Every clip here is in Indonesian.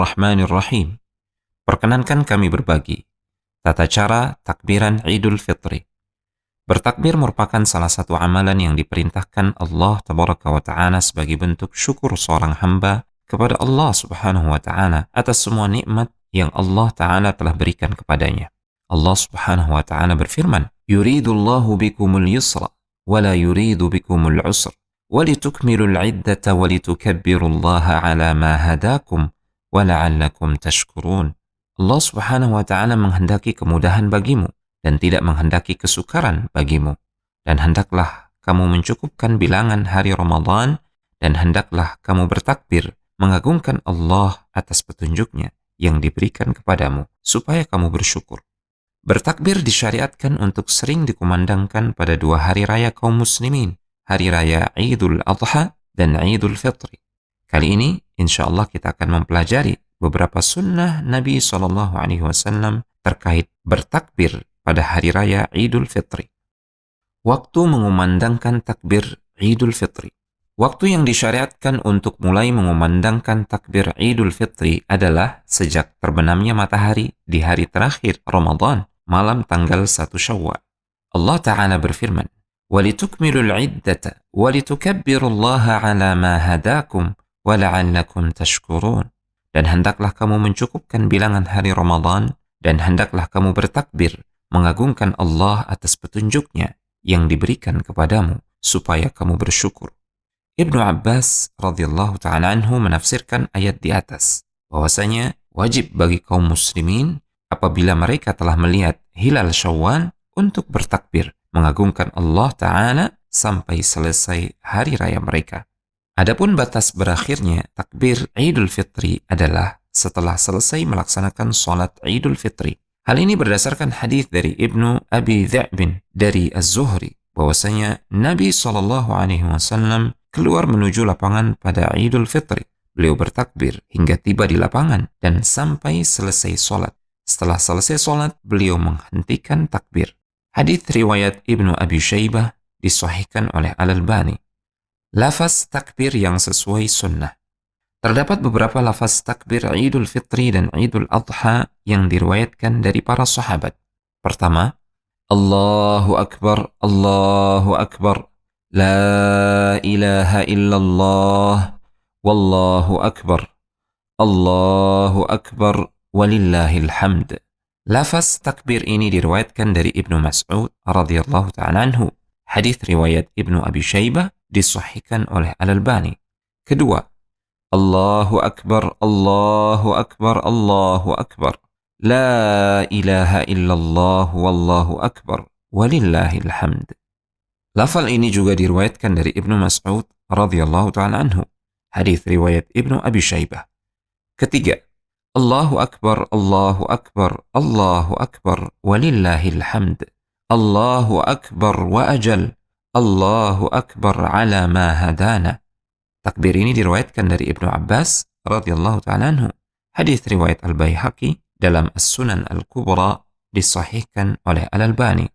Bismillahirrahmanirrahim. Perkenankan kami berbagi tata cara takbiran Idul Fitri. Bertakbir merupakan salah satu amalan yang diperintahkan Allah Tabaraka wa Ta'ala sebagai bentuk syukur seorang hamba kepada Allah Subhanahu wa Ta'ala atas semua nikmat yang Allah Ta'ala telah berikan kepadanya. Allah Subhanahu wa Ta'ala berfirman, "Yuridullahu bikumul yusra wa la yuridu bikumul usra wa litukmilul iddata wa litukabbirullaha ala ma hadakum wa la'allakum tashkurun." Allah Subhanahu wa Ta'ala menghendaki kemudahan bagimu dan tidak menghendaki kesukaran bagimu. Dan hendaklah kamu mencukupkan bilangan hari Ramadan, dan hendaklah kamu bertakbir mengagungkan Allah atas petunjuknya yang diberikan kepadamu, supaya kamu bersyukur. Bertakbir disyariatkan untuk sering dikumandangkan pada dua hari raya kaum muslimin, hari raya Idul Adha dan Idul Fitri. Kali ini, insya Allah kita akan mempelajari beberapa sunnah Nabi SAW terkait bertakbir pada hari raya Idul Fitri. Waktu mengumandangkan takbir Idul Fitri. Waktu yang disyariatkan untuk mulai mengumandangkan takbir Idul Fitri adalah sejak terbenamnya matahari di hari terakhir Ramadan, malam tanggal 1 Syawal. Allah Ta'ala berfirman, وَلِتُكْمِلُوا الْعِدَّةَ وَلِتُكَبِّرُوا اللَّهَ عَلَى مَا هَدَاكُمْ وَلَعَلَّكُمْ تَشْكُرُونَ. Dan hendaklah kamu mencukupkan bilangan hari Ramadan, dan hendaklah kamu bertakbir mengagungkan Allah atas petunjuknya yang diberikan kepadamu, supaya kamu bersyukur. Ibnu Abbas radhiyallahu ta'ala anhu menafsirkan ayat di atas, bahwasanya wajib bagi kaum muslimin apabila mereka telah melihat hilal Syawal untuk bertakbir mengagungkan Allah Ta'ala sampai selesai hari raya mereka. Adapun batas berakhirnya takbir Idul Fitri adalah setelah selesai melaksanakan sholat Idul Fitri. Hal ini berdasarkan hadis dari Ibnu Abi Dza'bin dari Az-Zuhri, bahwasanya Nabi SAW keluar menuju lapangan pada Idul Fitri. Beliau bertakbir hingga tiba di lapangan dan sampai selesai sholat. Setelah selesai sholat, beliau menghentikan takbir. Hadis riwayat Ibnu Abi Syaibah disahihkan oleh Al-Albani. Lafaz takbir yang sesuai sunnah. Terdapat beberapa lafaz takbir Idul Fitri dan Idul Adha yang diriwayatkan dari para sahabat. Pertama, Allahu Akbar, Allahu Akbar, La ilaha illallah, Wallahu Akbar, Allahu Akbar, Walillahil hamd. Lafaz takbir ini diriwayatkan dari Ibnu Mas'ud radhiyallahu ta'ala anhu. Hadis riwayat Ibnu Abi Syaibah disahihkan oleh Al-Albani. Kedua, Allahu Akbar, Allahu Akbar, Allahu Akbar, La ilaha illallah, Wallahu Akbar, Walillahil hamd. Lafal ini juga diriwayatkan dari Ibnu Mas'ud radhiyallahu ta'ala anhu. Hadis riwayat Ibnu Abi Syaibah. Ketiga, Allahu Akbar, Allahu Akbar, Allahu Akbar, Walillahil hamd. Allahu Akbar wa ajal, Allahu Akbar ala ma hadana. Takbir ini diriwayatkan dari Ibnu Abbas radhiyallahu ta'ala anhu. Hadis riwayat Al-Baihaqi dalam As-Sunan Al-Kubra disahihkan oleh Al-Albani.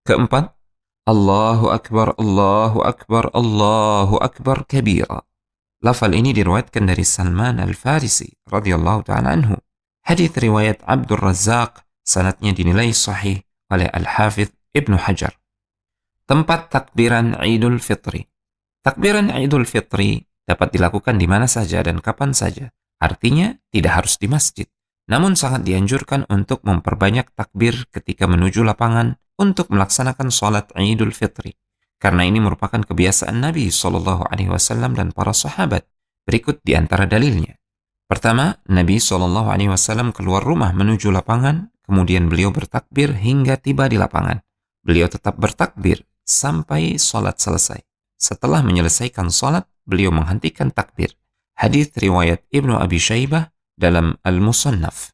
Keempat, Allahu Akbar, Allahu Akbar, Allahu Akbar kabira. Lafal ini diriwayatkan dari Salman Al-Farisi radhiyallahu ta'ala anhu. Hadis riwayat Abdul Razzaq, sanadnya dinilai sahih oleh Al-Hafidh Ibnu Hajar. Tempat takbiran Idul Fitri. Takbiran Idul Fitri dapat dilakukan di mana saja dan kapan saja. Artinya tidak harus di masjid. Namun sangat dianjurkan untuk memperbanyak takbir ketika menuju lapangan untuk melaksanakan sholat Idul Fitri. Karena ini merupakan kebiasaan Nabi SAW dan para sahabat. Berikut di antara dalilnya. Pertama, Nabi SAW keluar rumah menuju lapangan, kemudian beliau bertakbir hingga tiba di lapangan. Beliau tetap bertakbir sampai sholat selesai. Setelah menyelesaikan sholat, beliau menghentikan takbir. Hadis riwayat Ibnu Abi Syaibah dalam Al-Musannaf.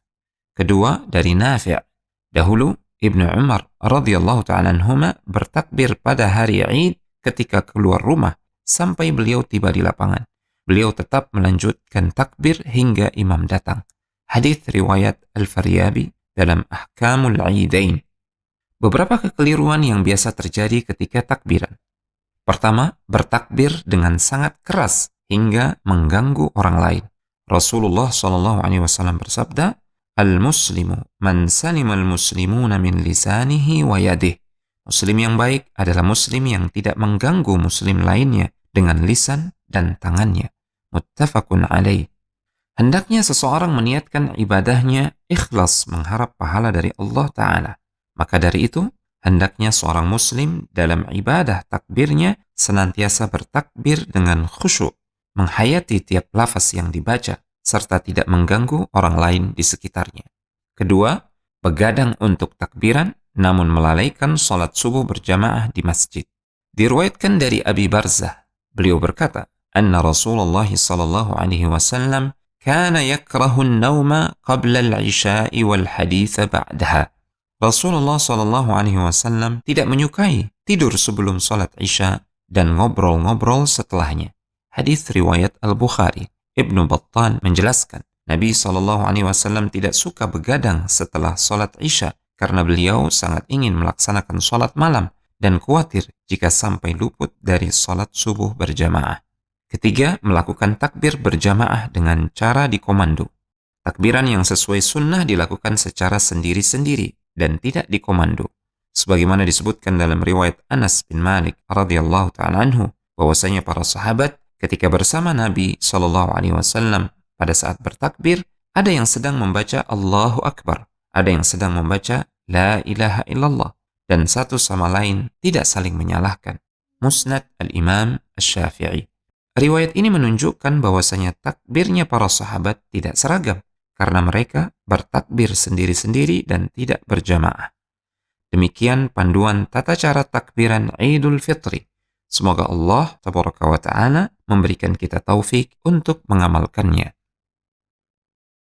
Kedua, dari Nafi'. Dahulu, Ibnu Umar radhiyallahu ta'ala anhuma bertakbir pada hari Id ketika keluar rumah sampai beliau tiba di lapangan. Beliau tetap melanjutkan takbir hingga imam datang. Hadis riwayat Al-Faryabi dalam Ahkamul Idain. Beberapa kekeliruan yang biasa terjadi ketika takbiran. Pertama, bertakbir dengan sangat keras hingga mengganggu orang lain. Rasulullah Shallallahu Alaihi Wasallam bersabda, "Al-Muslimu man salima al-muslimuna min lisanihi wa yadih." Muslim yang baik adalah muslim yang tidak mengganggu muslim lainnya dengan lisan dan tangannya. Muttafaqun alaih. Hendaknya seseorang meniatkan ibadahnya ikhlas mengharap pahala dari Allah Ta'ala. Maka dari itu, hendaknya seorang muslim dalam ibadah takbirnya senantiasa bertakbir dengan khusyuk, menghayati tiap lafaz yang dibaca, serta tidak mengganggu orang lain di sekitarnya. Kedua, begadang untuk takbiran, namun melalaikan sholat subuh berjamaah di masjid. Diriwayatkan dari Abi Barzah, beliau berkata, "Anna Rasulullah sallallahu alaihi wasallam kana yakrahu an-nawma qabla al-'isha'i wal haditha ba'daha." Rasulullah sallallahu alaihi wasallam tidak menyukai tidur sebelum salat Isya dan ngobrol-ngobrol setelahnya. Hadis riwayat Al-Bukhari. Ibnu Battal menjelaskan, Nabi sallallahu alaihi wasallam tidak suka begadang setelah salat Isya karena beliau sangat ingin melaksanakan salat malam dan khawatir jika sampai luput dari salat subuh berjamaah. Ketiga, melakukan takbir berjamaah dengan cara dikomando. Takbiran yang sesuai sunnah dilakukan secara sendiri-sendiri dan tidak dikomando. Sebagaimana disebutkan dalam riwayat Anas bin Malik radhiyallahu ta'ala anhu, bahwasanya para sahabat ketika bersama Nabi sallallahu alaihi wasallam pada saat bertakbir, ada yang sedang membaca Allahu Akbar, ada yang sedang membaca La ilaha illallah, dan satu sama lain tidak saling menyalahkan. Musnad al-Imam Asy-Syafi'i. Riwayat ini menunjukkan bahwasanya takbirnya para sahabat tidak seragam karena mereka bertakbir sendiri-sendiri dan tidak berjamaah. Demikian panduan tata cara takbiran Idul Fitri. Semoga Allah Tabaraka wa Ta'ala memberikan kita taufik untuk mengamalkannya.